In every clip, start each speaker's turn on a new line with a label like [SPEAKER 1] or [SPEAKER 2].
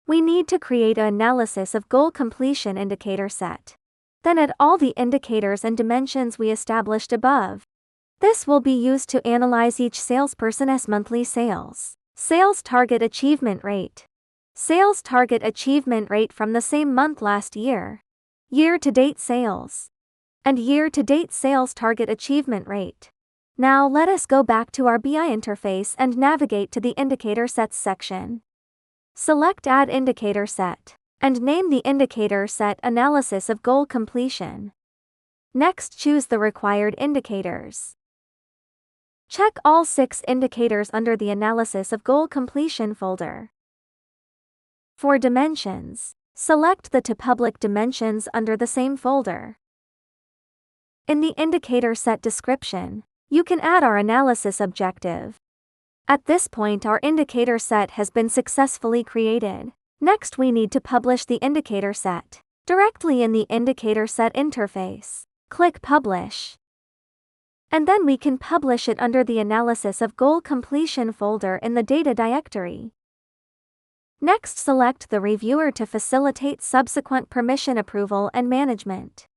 [SPEAKER 1] we need to create an analysis of goal completion indicator set. Then add all the indicators and dimensions we established above. This will be used to analyze each salesperson's monthly sales. Sales target achievement rate. Sales target achievement rate from the same month last year. Year-to-date sales. And year-to-date sales target achievement rate. Now let us go back to our BI interface and navigate to the Indicator Sets section. Select Add Indicator Set, and name the indicator set Analysis of Goal Completion. Next, choose the required indicators. Check all 6 indicators under the Analysis of Goal Completion folder. For dimensions, select the To-Public dimensions under the same folder. In the indicator set description, you can add our analysis objective. At this point, our indicator set has been successfully created. Next, we need to publish the indicator set directly in the indicator set interface. Click Publish. And then we can publish it under the Analysis of Goal Completion folder in the Data directory. Next, select the reviewer to facilitate subsequent permission approval and management.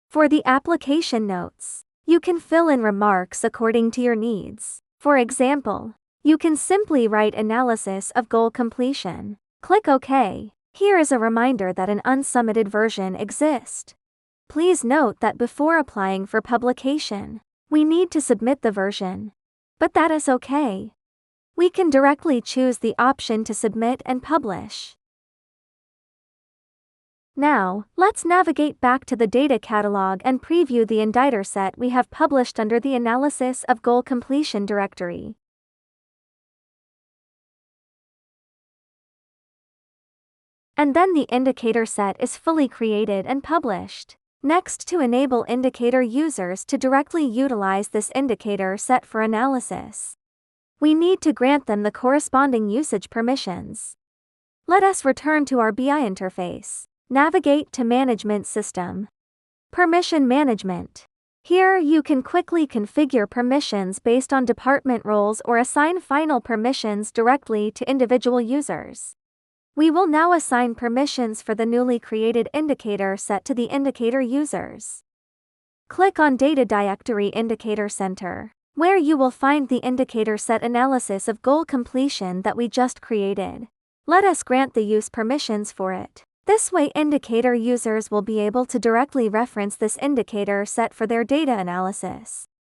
[SPEAKER 1] For the application notes, you can fill in remarks according to your needs. For example, you can simply write Analysis of Goal Completion. Click OK. Here is a reminder that an unsubmitted version exists. Please note that before applying for publication, we need to submit the version. But that is okay. We can directly choose the option to submit and publish. Now, let's navigate back to the data catalog and preview the indicator set we have published under the Analysis of Goal Completion directory. And then the indicator set is fully created and published. Next, to enable indicator users to directly utilize this indicator set for analysis, we need to grant them the corresponding usage permissions. Let us return to our BI interface. Navigate to Management System. Permission Management. Here you can quickly configure permissions based on department roles or assign final permissions directly to individual users. We will now assign permissions for the newly created indicator set to the indicator users. Click on Data Directory Indicator Center, where you will find the indicator set Analysis of Goal Completion that we just created. Let us grant the use permissions for it. This way, indicator users will be able to directly reference this indicator set for their data analysis.